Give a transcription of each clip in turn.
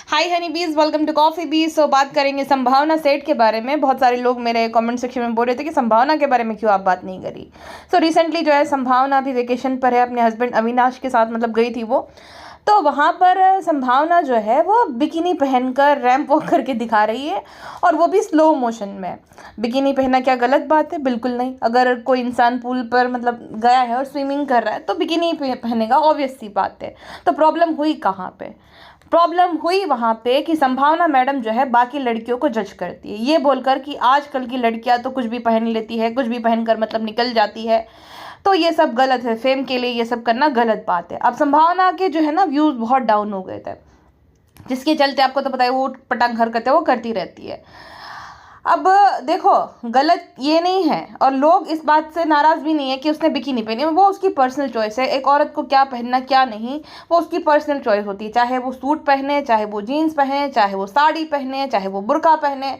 हाय हनी बीज, welcome to coffee बीज। सो बात करेंगे संभावना सेठ के बारे में। बहुत सारे लोग मेरे कमेंट सेक्शन में बोल रहे थे कि संभावना के बारे में क्यों आप बात नहीं करी। सो रिसेंटली जो है संभावना अभी वेकेशन पर है, अपने हस्बैंड अविनाश के साथ मतलब गई थी वो। तो वहाँ पर संभावना जो है वो बिकिनी पहनकर रैंप वॉक करके दिखा रही है, और वो भी स्लो मोशन में। बिकिनी पहनना क्या गलत बात है? बिल्कुल नहीं। अगर कोई इंसान पूल पर मतलब गया है और स्विमिंग कर रहा है तो बिकिनी पहनेगा, ऑब्वियस सी बात है। तो प्रॉब्लम हुई कहाँ पे? प्रॉब्लम हुई वहाँ पे कि संभावना मैडम जो है बाकी लड़कियों को जज करती है, ये बोलकर कि आजकल की लड़कियां तो कुछ भी पहन लेती है, कुछ भी पहनकर मतलब निकल जाती है। तो ये सब गलत है, फेम के लिए ये सब करना गलत बात है। अब संभावना के जो है ना व्यूज बहुत डाउन हो गए थे, जिसके चलते आपको तो पता है वो पटांग हरकतें वो करती रहती है। अब देखो, गलत ये नहीं है, और लोग इस बात से नाराज़ भी नहीं है कि उसने बिकिनी पहनी, वो उसकी पर्सनल चॉइस है। एक औरत को क्या पहनना क्या नहीं वो उसकी पर्सनल चॉइस होती है। चाहे वो सूट पहने, चाहे वो जीन्स पहने, चाहे वो साड़ी पहने, चाहे वो बुर्का पहने,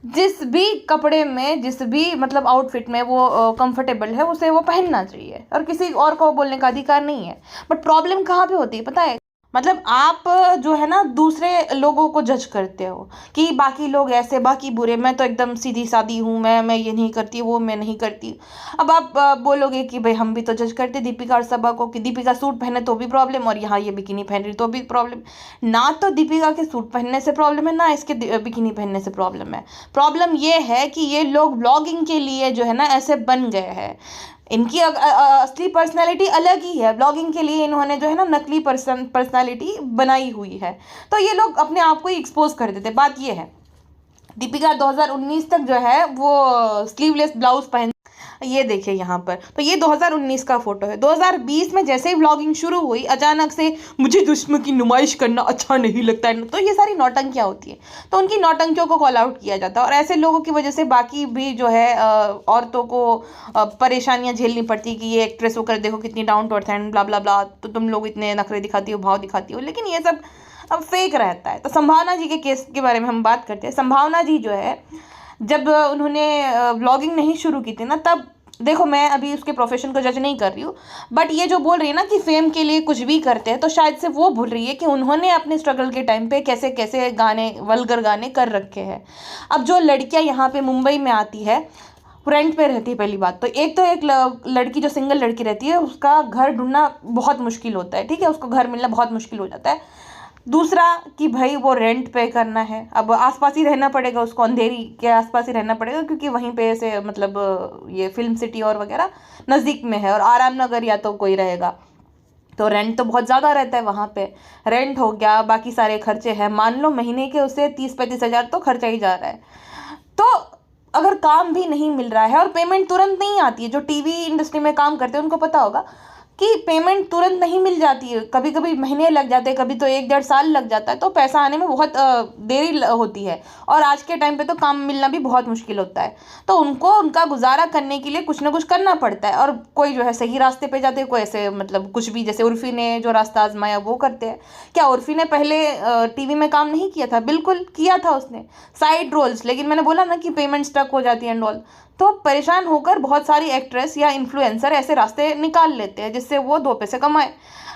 जिस भी कपड़े में, जिस भी मतलब आउटफिट में वो कंफर्टेबल है उसे वो पहनना चाहिए, और किसी और को बोलने का अधिकार नहीं है। बट प्रॉब्लम कहाँ पे होती है पता है? मतलब आप जो है ना दूसरे लोगों को जज करते हो कि बाकी लोग ऐसे, बाकी बुरे, मैं तो एकदम सीधी सादी हूँ, मैं ये नहीं करती, वो मैं नहीं करती। अब आप बोलोगे कि भाई हम भी तो जज करते दीपिका और सबा को, कि दीपिका सूट पहने तो भी प्रॉब्लम, और यहाँ ये बिकिनी पहन रही तो भी प्रॉब्लम। ना तो दीपिका के सूट पहनने से प्रॉब्लम है, ना इसके बिकिनी पहनने से प्रॉब्लम है। प्रॉब्लम ये है कि ये लोग ब्लॉगिंग के लिए जो है ना ऐसे बन गए हैं। इनकी असली पर्सनालिटी अलग ही है, ब्लॉगिंग के लिए इन्होंने जो है ना नकली पर्सनालिटी बनाई हुई है। तो ये लोग अपने आप को ही एक्सपोज कर देते। बात ये है, दीपिका 2019 तक जो है वो स्लीवलेस ब्लाउज पहन, ये देखिए यहाँ पर, तो ये 2019 का फोटो है। 2020 में जैसे ही व्लॉगिंग शुरू हुई, अचानक से मुझे दुश्मन की नुमाइश करना अच्छा नहीं लगता है, तो ये सारी नौटंकियाँ होती है। तो उनकी नौटंकियों को कॉल आउट किया जाता है, और ऐसे लोगों की वजह से बाकी भी जो है औरतों को परेशानियां झेलनी पड़ती कि ये एक्ट्रेस होकर देखो कितनी down to earth and blah blah blah, तो तुम लोग इतने नखरे दिखाती हो, भाव दिखाती हो। लेकिन ये सब अब फेक रहता है। तो संभावना जी के केस के बारे में हम बात करते हैं। संभावना जी जो है, जब उन्होंने व्लॉगिंग नहीं शुरू की थी ना, तब देखो, मैं अभी उसके प्रोफेशन को जज नहीं कर रही हूँ, बट ये जो बोल रही है ना कि फेम के लिए कुछ भी करते हैं, तो शायद से वो भूल रही है कि उन्होंने अपने स्ट्रगल के टाइम पे कैसे कैसे गाने, वल्गर गाने कर रखे हैं। अब जो लड़कियां यहाँ पे मुंबई में आती है, रेंट पे रहती है, पहली बात तो एक लड़की जो सिंगल लड़की रहती है उसका घर ढूंढना बहुत मुश्किल होता है, ठीक है, उसको घर मिलना बहुत मुश्किल हो जाता है। दूसरा कि भाई वो रेंट पे करना है, अब आसपास ही रहना पड़ेगा उसको, अंधेरी के आसपास ही रहना पड़ेगा, क्योंकि वहीं पे से मतलब ये फिल्म सिटी और वगैरह नज़दीक में है, और आराम नगर या तो कोई रहेगा। तो रेंट तो बहुत ज़्यादा रहता है वहाँ पे। रेंट हो गया, बाकी सारे खर्चे हैं, मान लो महीने के उसे 30-35 हज़ार तो खर्चा ही जा रहा है। तो अगर काम भी नहीं मिल रहा है और पेमेंट तुरंत नहीं आती है, जो टीवी इंडस्ट्री में काम करते हैं उनको पता होगा कि पेमेंट तुरंत नहीं मिल जाती है, कभी कभी महीने लग जाते हैं, कभी तो 1-1.5 साल लग जाता है, तो पैसा आने में बहुत देरी होती है, और आज के टाइम पे तो काम मिलना भी बहुत मुश्किल होता है। तो उनको उनका गुजारा करने के लिए कुछ ना कुछ करना पड़ता है, और कोई जो है सही रास्ते पे जाते हैं, कोई ऐसे मतलब कुछ भी, जैसे उर्फी ने जो रास्ता आजमाया वो करते हैं। क्या उर्फी ने पहले टीवी में काम नहीं किया था? बिल्कुल किया था उसने, साइड रोल्स, लेकिन मैंने बोला ना कि पेमेंट स्टक हो जाती है एंड ऑल। तो परेशान होकर बहुत सारी एक्ट्रेस या इन्फ्लुएंसर ऐसे रास्ते निकाल लेते हैं जिससे वो 2 पैसे कमाए।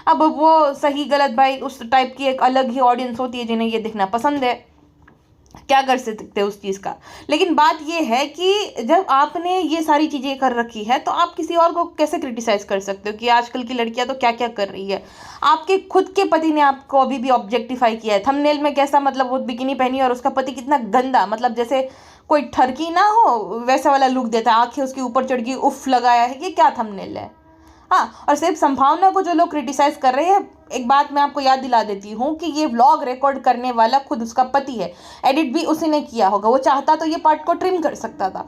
अब वो सही गलत भाई, उस टाइप की एक अलग ही ऑडियंस होती है जिन्हें ये देखना पसंद है, क्या कर सकते हैं उस चीज़ का। लेकिन बात ये है कि जब आपने ये सारी चीज़ें कर रखी है तो आप किसी और को कैसे क्रिटिसाइज कर सकते हो कि आजकल की लड़कियां तो क्या क्या कर रही है। आपके खुद के पति ने आपको अभी भी ऑब्जेक्टिफाई किया है, थंबनेल में कैसा मतलब वो बिकिनी पहनी और उसका पति कितना गंदा, मतलब जैसे कोई ठरकी ना हो वैसा वाला लुक देता है, आंखें उसके ऊपर चढ़ गई, उफ लगाया है, ये क्या थंबनेल है। हाँ, और सिर्फ संभावना को जो लोग क्रिटिसाइज कर रहे हैं, एक बात मैं आपको याद दिला देती हूँ कि ये व्लॉग रिकॉर्ड करने वाला खुद उसका पति है, एडिट भी उसी ने किया होगा। वो चाहता तो ये पार्ट को ट्रिम कर सकता था,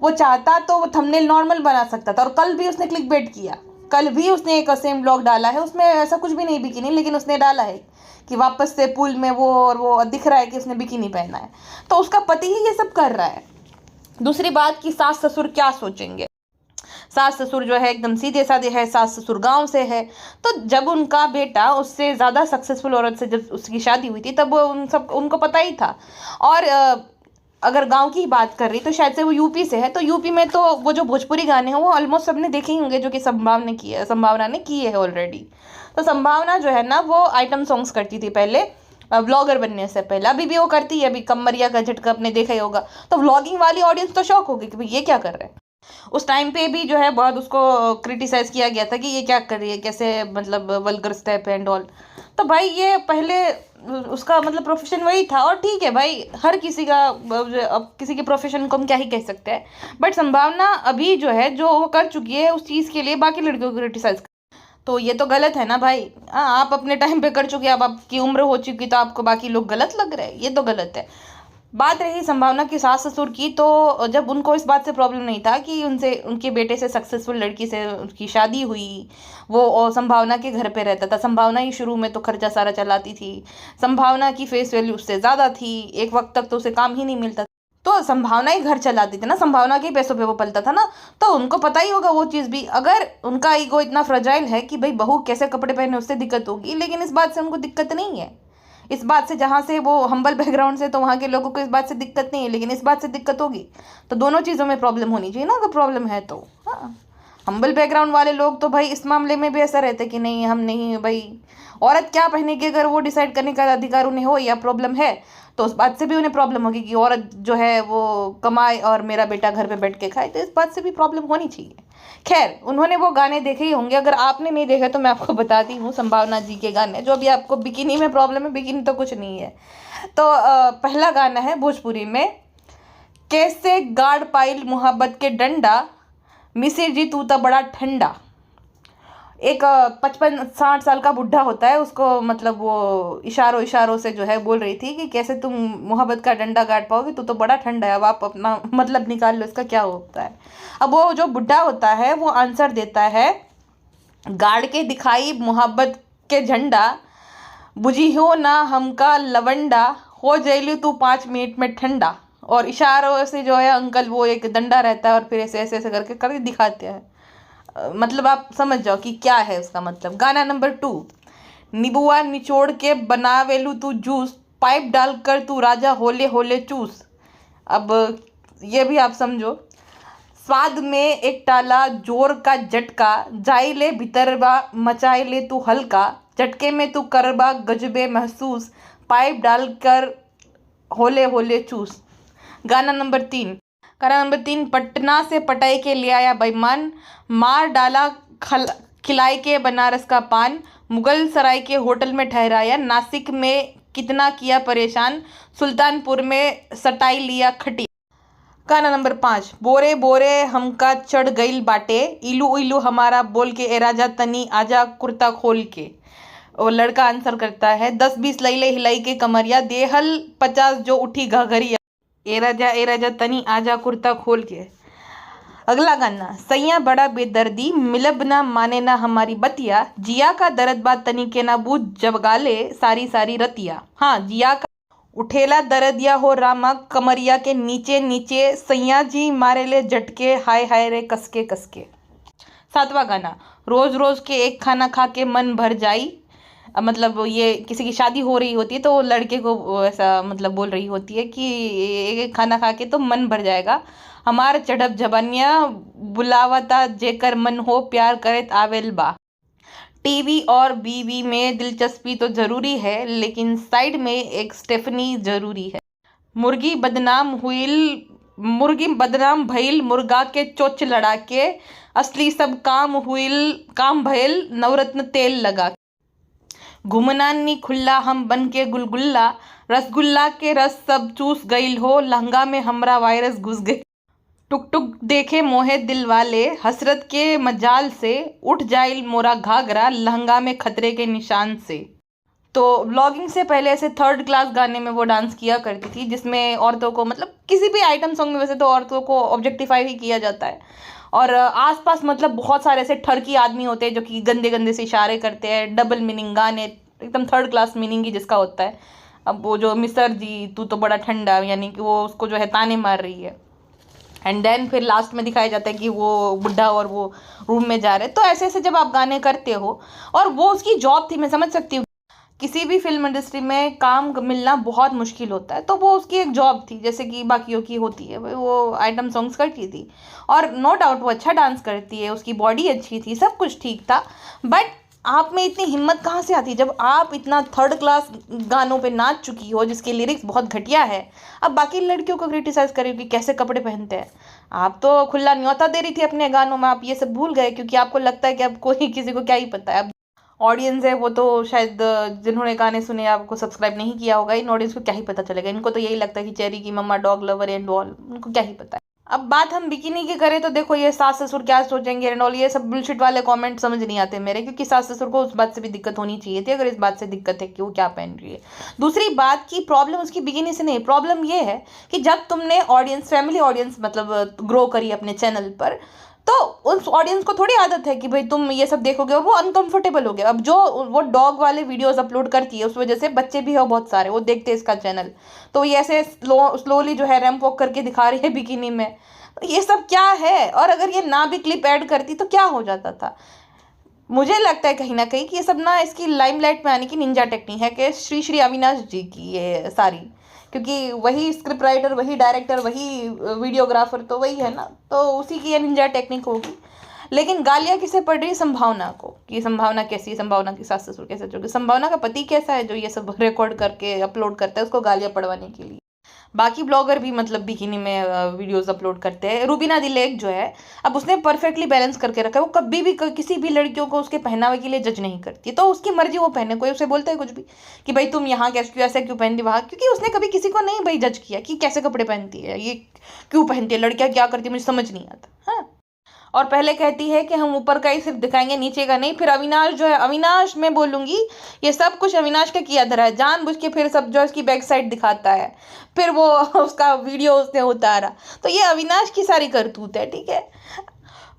वो चाहता तो वो थंबनेल नॉर्मल बना सकता था। और कल भी उसने क्लिकबेट किया, कल भी उसने एक सेम व्लॉग डाला है, उसमें ऐसा कुछ भी नहीं बिकिनी, लेकिन उसने डाला है कि वापस से पुल में वो, और वो दिख रहा है कि उसने बिकिनी पहना है। तो उसका पति ही ये सब कर रहा है। दूसरी बात कि सास ससुर क्या सोचेंगे। सास ससुर जो है एकदम सीधे साधे है, सास ससुर गांव से है। तो जब उनका बेटा उससे ज़्यादा सक्सेसफुल औरत से जब उसकी शादी हुई थी, तब उनको पता ही था। और अगर गांव की बात कर रही तो शायद से वो यूपी से है, तो यूपी में तो वो जो भोजपुरी गाने हैं वो ऑलमोस्ट सबने देखे ही होंगे, जो कि संभावना ने किए है ऑलरेडी। तो संभावना जो है ना वो आइटम सॉन्ग्स करती थी पहले, व्लॉगर बनने से पहले। अभी भी वो करती है, अभी कमरिया का झटका आपने देखा ही होगा। तो व्लॉगिंग वाली ऑडियंस तो शॉक होगी कि भाई ये क्या कर रहे हैं। उस टाइम पे भी जो है बहुत उसको क्रिटिसाइज किया गया था कि ये क्या कर रही है, कैसे मतलब वल्गर स्टेप एंड ऑल। तो भाई ये पहले उसका मतलब प्रोफेशन वही था, और ठीक है भाई, हर किसी का, अब किसी के प्रोफेशन को हम क्या ही कह सकते हैं। बट संभावना अभी जो है जो वो कर चुकी है उस चीज़ के लिए बाकी लड़कियों को क्रिटिसाइज, तो ये तो गलत है ना भाई। हाँ, आप अपने टाइम पे कर चुके, अब आपकी उम्र हो चुकी तो आपको बाकी लोग गलत लग रहे हैं, ये तो गलत है। बात रही संभावना की सास ससुर की, तो जब उनको इस बात से प्रॉब्लम नहीं था कि उनसे, उनके बेटे से, सक्सेसफुल लड़की से उनकी शादी हुई, वो संभावना के घर पे रहता था। संभावना ही शुरू में तो खर्चा सारा चलाती थी, संभावना की फेस वैल्यू उससे ज़्यादा थी, एक वक्त तक तो उसे काम ही नहीं मिलता, तो संभावना ही घर चलाती थी ना, संभावना के पैसों पे वो पलता था ना। तो उनको पता ही होगा वो चीज़ भी। अगर उनका ईगो इतना फ्रजाइल है कि भाई बहू कैसे कपड़े पहने उससे दिक्कत होगी, लेकिन इस बात से उनको दिक्कत नहीं है। इस बात से, जहाँ से वो हम्बल बैकग्राउंड से, तो वहाँ के लोगों को इस बात से दिक्कत नहीं है, लेकिन इस बात से दिक्कत होगी। तो दोनों चीज़ों में प्रॉब्लम होनी चाहिए ना, अगर प्रॉब्लम है तो। हाँ, हम्बल बैकग्राउंड वाले लोग तो भाई इस मामले में भी ऐसा रहता है कि नहीं, हम नहीं भाई, औरत क्या पहनेगी अगर वो डिसाइड करने का अधिकार उन्हें हो या प्रॉब्लम है, तो उस बात से भी उन्हें प्रॉब्लम होगी कि औरत जो है वो कमाए और मेरा बेटा घर पे बैठ के खाए, तो इस बात से भी प्रॉब्लम होनी चाहिए। खैर, उन्होंने वो गाने देखे ही होंगे, अगर आपने नहीं देखे तो मैं आपको बताती हूँ संभावना जी के गाने। जो अभी आपको बिकिनी में प्रॉब्लम है, बिकिनी तो कुछ नहीं है। तो पहला गाना है भोजपुरी में, कैसे गाड़ पाइल मुहब्बत के डंडा, मिसिर जी तू तो बड़ा ठंडा। एक 55-60 साल का बुढ़ा होता है, उसको मतलब वो इशारों से जो है बोल रही थी कि कैसे तुम मोहब्बत का डंडा गाड़ पाओगे, तू तो बड़ा ठंडा है, अब आप अपना मतलब निकाल लो इसका क्या होता है। अब वो जो बुढ़ा होता है वो आंसर देता है, गाड़ के दिखाई मोहब्बत के झंडा, बुझी हो ना हमका लवंडा, हो जैलू तू 5 मिनट में ठंडा। और इशारों से जो है अंकल वो एक डंडा रहता है और फिर ऐसे ऐसे ऐसे करके दिखाते हैं। मतलब आप समझ जाओ कि क्या है उसका मतलब। गाना नंबर 2, नींबुआ निचोड़ के बनावेलू तू जूस, पाइप डालकर तू राजा होले होले चूस। अब ये भी आप समझो, स्वाद में एक टाला जोर का झटका, जाई ले भीतरबा मचाई ले तू हल्का, झटके में तू करबा गजबे महसूस, पाइप डालकर होले होले चूस। गाना नंबर 3, पटना से पटाई के ले आया बेईमान, मार डाला खिलाई के बनारस का पान, मुगल सराय के होटल में ठहराया, नासिक में कितना किया परेशान, सुल्तानपुर में सटाई लिया खटिया। गाना नंबर 5, बोरे बोरे हमका चढ़ गईल बाटे, इलू इलू हमारा बोल के ए राजा तनी आजा कुर्ता खोल के। वो लड़का आंसर करता है, 10-20 लैले हिलाई के कमरिया, देहल 50 जो उठी घघरिया, ए राजा तनी आजा कुर्ता खोल के। अगला गाना, सैया बड़ा बेदर्दी, मिलब ना माने ना हमारी बतिया, जिया का दर्द बात तनी के ना बूझ जब गाले सारी सारी रतिया। हाँ, जिया का उठेला दर्दिया हो रामा, कमरिया के नीचे नीचे, सैया जी मारे ले झटके, हाय हाय रे कसके कसके। 7वां गाना, रोज रोज के एक खाना खा के मन भर जाई। मतलब ये किसी की शादी हो रही होती है तो लड़के को ऐसा मतलब बोल रही होती है कि एक खाना खा के तो मन भर जाएगा, हमार चढ़ब जबानिया बुलावता जेकर मन हो, प्यार करे आवेल बा। टीवी और बीवी में दिलचस्पी तो जरूरी है, लेकिन साइड में एक स्टेफनी जरूरी है। मुर्गी बदनाम भइल मुर्गा के चोच लड़ा के, असली सब काम भइल नवरत्न तेल लगा। घुमनानी खुल्ला हम बन के गुलगुल्ला, रसगुल्ला के रस सब चूस गईल हो, लहंगा में हमरा वायरस घुस गई। टुक टुक देखे मोहे दिल वाले, हसरत के मजाल से उठ जाइल मोरा घाघरा, लहंगा में खतरे के निशान से। तो व्लॉगिंग से पहले ऐसे 3rd क्लास गाने में वो डांस किया करती थी, जिसमें औरतों को मतलब किसी भी आइटम सॉन्ग में वैसे तो औरतों को ऑब्जेक्टिफाई ही किया जाता है। और आसपास मतलब बहुत सारे ऐसे ठरकी आदमी होते हैं जो कि गंदे गंदे से इशारे करते हैं, डबल मीनिंग गाने, एकदम 3rd क्लास मीनिंग ही जिसका होता है। अब वो जो मिसर जी तू तो बड़ा ठंडा, यानी कि वो उसको जो है ताने मार रही है, एंड देन फिर लास्ट में दिखाया जाता है कि वो बुढ़ा और वो रूम में जा रहे हैं। तो ऐसे ऐसे जब आप गाने करते हो, और वो उसकी जॉब थी, मैं समझ सकती हूँ किसी भी फिल्म इंडस्ट्री में काम मिलना बहुत मुश्किल होता है, तो वो उसकी एक जॉब थी जैसे कि बाकियों की होती है। वो आइटम सॉन्ग्स करती थी और नो डाउट वो अच्छा डांस करती है, उसकी बॉडी अच्छी थी, सब कुछ ठीक था, बट आप में इतनी हिम्मत कहाँ से आती है जब आप इतना थर्ड क्लास गानों पे नाच चुकी हो जिसके लिरिक्स बहुत घटिया है। अब बाकी लड़कियों को क्रिटिसाइज करे कि कैसे कपड़े पहनते हैं। आप तो खुला न्योता दे रही थी अपने गानों में, आप ये सब भूल गए क्योंकि आपको लगता है कि अब कोई किसी को क्या ही पता है। अब ऑडियंस है वो तो शायद जिन्होंने गाने सुने आपको सब्सक्राइब नहीं किया होगा, इन ऑडियंस को क्या ही पता चलेगा। इनको तो यही लगता है कि चेरी की मम्मा डॉग लवर एंड ऑल, उनको क्या ही पता है। अब बात हम बिकिनी की करें तो देखो ये सास ससुर क्या सोचेंगे एंड ऑल, ये सब बुलशिट वाले कमेंट समझ नहीं आते मेरे, क्योंकि सास ससुर को उस बात से भी दिक्कत होनी चाहिए थी अगर इस बात से दिक्कत है कि वो क्या पहन रही है। दूसरी बात की प्रॉब्लम उसकी बिकिनी से नहीं, प्रॉब्लम ये है कि जब तुमने ऑडियंस फैमिली ऑडियंस मतलब ग्रो करी अपने चैनल पर, तो उस ऑडियंस को थोड़ी आदत है कि भाई तुम ये सब देखोगे और वो अनकंफर्टेबल हो गया। अब जो वो डॉग वाले वीडियोस अपलोड करती है उस वजह से बच्चे भी है बहुत सारे वो देखते हैं इसका चैनल, तो ये ऐसे स्लोली जो है रैंप वॉक करके दिखा रही है बिकिनी में, तो ये सब क्या है। और अगर ये ना भी क्लिप ऐड करती तो क्या हो जाता था। मुझे लगता है कहीं ना कहीं कि ये सब ना इसकी लाइमलाइट में आने की निंजा टेक्निक है कि श्री श्री अविनाश जी की ये सारी, क्योंकि वही स्क्रिप्ट राइटर वही डायरेक्टर वही वीडियोग्राफर तो वही है ना, तो उसी की ये निंजा टेक्निक होगी। लेकिन गालियाँ किसे पड़ रही है, संभावना को, कि संभावना कैसी है, संभावना की सास ससुर कैसे चल, संभावना का पति कैसा है जो ये सब रिकॉर्ड करके अपलोड करता है उसको गालियाँ पड़वाने के लिए। बाकी ब्लॉगर भी मतलब बिकिनी में वीडियोस अपलोड करते हैं। रूबीना दिलेक जो है अब उसने परफेक्टली बैलेंस करके रखा है, वो कभी भी किसी भी लड़कियों को उसके पहनावे के लिए जज नहीं करती, तो उसकी मर्जी वो पहने, कोई उसे बोलता है कुछ भी कि भाई तुम यहाँ कैसे ऐसे क्यों पहनती वहाँ, क्योंकि उसने कभी किसी को नहीं भाई जज किया कि कैसे कपड़े पहनती है, ये क्यों पहनती है, लड़कियाँ क्या करती है, मुझे समझ नहीं आता। हाँ, और पहले कहती है कि हम ऊपर का ही सिर्फ दिखाएंगे नीचे का नहीं। फिर अविनाश जो है, अविनाश मैं बोलूँगी ये सब कुछ अविनाश का किया धरा है, जानबूझ के फिर सब जो उसकी बैक साइड दिखाता है, फिर वो उसका वीडियो उसने उतारा, तो ये अविनाश की सारी करतूत है। ठीक है,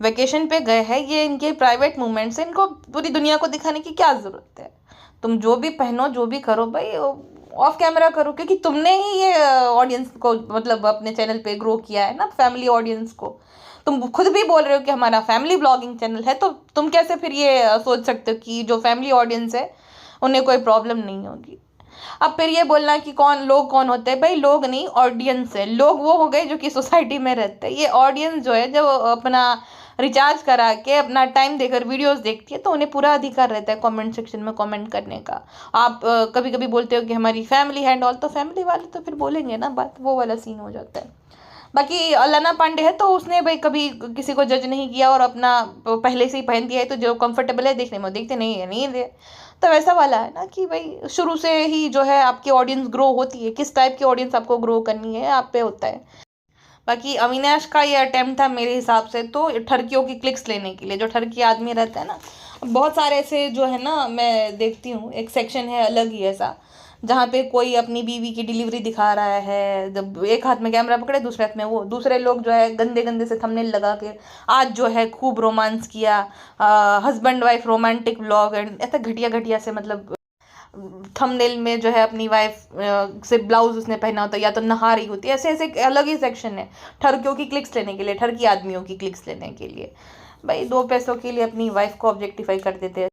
वेकेशन पे गए हैं, ये इनके प्राइवेट मूवमेंट्स हैं, इनको पूरी दुनिया को दिखाने की क्या ज़रूरत है। तुम जो भी पहनो जो भी करो भाई ऑफ कैमरा करो, क्योंकि तुमने ही ये ऑडियंस को मतलब अपने चैनल पे ग्रो किया है ना, फैमिली ऑडियंस को। तुम खुद भी बोल रहे हो कि हमारा फैमिली ब्लॉगिंग चैनल है, तो तुम कैसे फिर ये सोच सकते हो कि जो फैमिली ऑडियंस है उन्हें कोई प्रॉब्लम नहीं होगी। अब फिर ये बोलना कि लोग कौन होते हैं, भाई लोग नहीं ऑडियंस है। लोग वो हो गए जो कि सोसाइटी में रहते हैं, ये ऑडियंस जो है जब अपना रिचार्ज करा के अपना टाइम देकर वीडियोस देखती है तो उन्हें पूरा अधिकार रहता है कमेंट सेक्शन में कमेंट करने का। आप कभी कभी बोलते हो कि हमारी फैमिली हैंड ऑल, तो फैमिली वाले तो फिर बोलेंगे ना बात, वो वाला सीन हो जाता है। बाकी अलाना पांडे है तो उसने भाई कभी किसी को जज नहीं किया और अपना पहले से ही पहन दिया है, तो जो कंफर्टेबल है देखने में देखते नहीं है नहीं है। तो वैसा वाला है ना कि भाई शुरू से ही जो है आपकी ऑडियंस ग्रो होती है, किस टाइप की ऑडियंस आपको ग्रो करनी है आप पे होता है। बाकी अविनाश का ये अटेम्प्ट था मेरे हिसाब से तो ठरकियों की क्लिक्स लेने के लिए, जो ठरकी आदमी रहता है ना, बहुत सारे ऐसे जो है ना मैं देखती हूँ, एक सेक्शन है अलग ही ऐसा जहाँ पे कोई अपनी बीवी की डिलीवरी दिखा रहा है, जब एक हाथ में कैमरा पकड़े दूसरे हाथ में वो, दूसरे लोग जो है गंदे गंदे से थंबनेल लगा के आज जो है खूब रोमांस किया, husband wife romantic vlog and ऐसा घटिया घटिया से मतलब थंबनेल में जो है अपनी वाइफ से ब्लाउज उसने पहना होता है या तो नहा रही होती है, ऐसे ऐसे अलग ही सेक्शन है ठरकियों की क्लिक्स लेने के लिए, ठरकी आदमियों की क्लिक्स लेने के लिए। भाई 2 पैसों के लिए अपनी वाइफ को ऑब्जेक्टिफाई कर देते हैं।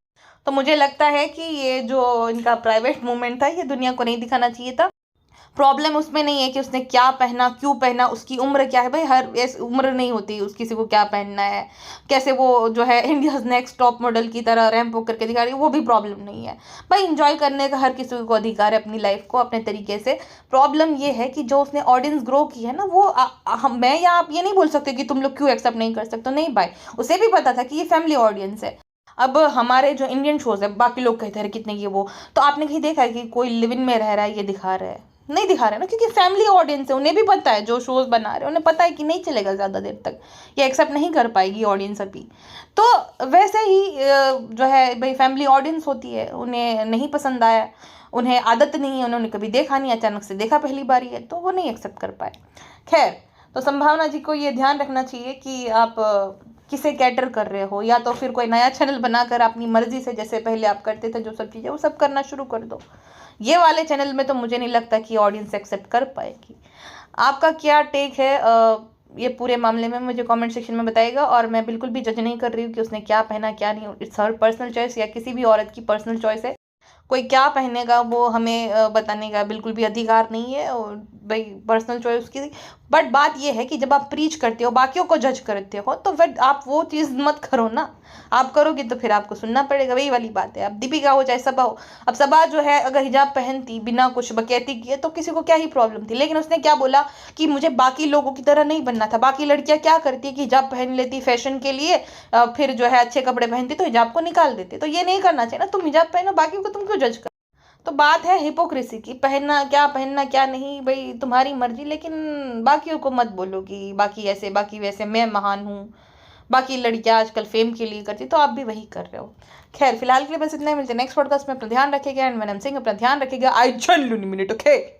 तो मुझे लगता है कि ये जो इनका प्राइवेट मूवमेंट था ये दुनिया को नहीं दिखाना चाहिए था। प्रॉब्लम उसमें नहीं है कि उसने क्या पहना क्यों पहना, उसकी उम्र क्या है, भाई हर उम्र नहीं होती उस किसी को क्या पहनना है, कैसे वो जो है इंडियाज नेक्स्ट टॉप मॉडल की तरह रैंप वॉक करके दिखा रही है, वो भी प्रॉब्लम नहीं है। भाई इंजॉय करने का हर किसी को अधिकार है अपनी लाइफ को अपने तरीके से। प्रॉब्लम ये है कि जो उसने ऑडियंस ग्रो की है ना वो मैं या आप ये नहीं बोल सकते कि तुम लोग क्यों एक्सेप्ट नहीं कर सकते, नहीं भाई उसे भी पता था कि ये फैमिली ऑडियंस है। अब हमारे जो इंडियन शोज है बाकी लोग कहते हैं कितने ये वो, तो आपने कहीं देखा है कि कोई लिव इन में रह रहा है ये दिखा रहा है, नहीं दिखा रहे ना, क्योंकि फैमिली ऑडियंस है, उन्हें भी पता है, जो शोज बना रहे हैं उन्हें पता है कि नहीं चलेगा ज़्यादा देर तक, ये एक्सेप्ट नहीं कर पाएगी ऑडियंस अभी। तो वैसे ही जो है भाई फैमिली ऑडियंस होती है, उन्हें नहीं पसंद आया, उन्हें आदत नहीं है, उन्होंने कभी देखा नहीं, अचानक से देखा पहली बार है तो वो नहीं एक्सेप्ट कर पाए। खैर, तो संभावना जी को ये ध्यान रखना चाहिए कि आप किसे कैटर कर रहे हो, या तो फिर कोई नया चैनल बनाकर अपनी मर्जी से जैसे पहले आप करते थे जो सब चीज़ें वो सब करना शुरू कर दो। ये वाले चैनल में तो मुझे नहीं लगता कि ऑडियंस एक्सेप्ट कर पाएगी। आपका क्या टेक है ये पूरे मामले में मुझे कमेंट सेक्शन में बताइएगा। और मैं बिल्कुल भी जज नहीं कर रही हूँ कि उसने क्या पहना क्या नहीं, इट्स हर पर्सनल चॉइस या किसी भी औरत की पर्सनल चॉइस है। कोई क्या पहनेगा वो हमें बताने का बिल्कुल भी अधिकार नहीं है, और भाई पर्सनल चॉइस उसकी थी। बट बात ये है कि जब आप प्रीच करते हो, बाकियों को जज करते हो, तो फिर आप वो चीज़ मत करो ना। आप करोगे तो फिर आपको सुनना पड़ेगा, वही वाली बात है। अब दीपिका हो चाहे सबा हो, अब सबा जो है अगर हिजाब पहनती बिना कुछ बकैती किए तो किसी को क्या ही प्रॉब्लम थी, लेकिन उसने क्या बोला कि मुझे बाकी लोगों की तरह नहीं बनना था। बाकी लड़कियां क्या करती है कि हिजाब पहन लेती फैशन के लिए, फिर जो है अच्छे कपड़े पहनती तो हिजाब को निकाल देते। तो ये नहीं करना चाहिए ना, तुम हिजाब पहनो, बाकी को तुम क्यों जज कर। तो बात है हिपोक्रेसी की, पहनना क्या नहीं, भाई तुम्हारी मर्जी, लेकिन बाकियों को मत बोलो कि बाकी ऐसे बाकी वैसे, मैं महान हूँ, बाकी लड़कियां आजकल फेम के लिए करती, तो आप भी वही कर रहे हो। खैर फिलहाल के लिए बस इतना ही, मिलते हैं नेक्स्ट पॉडकास्ट में। अपना ध्यान रखिएगा एंड मैनम सिंह अपना ध्यान रखिएगा। आई 10 मिनट, ओके।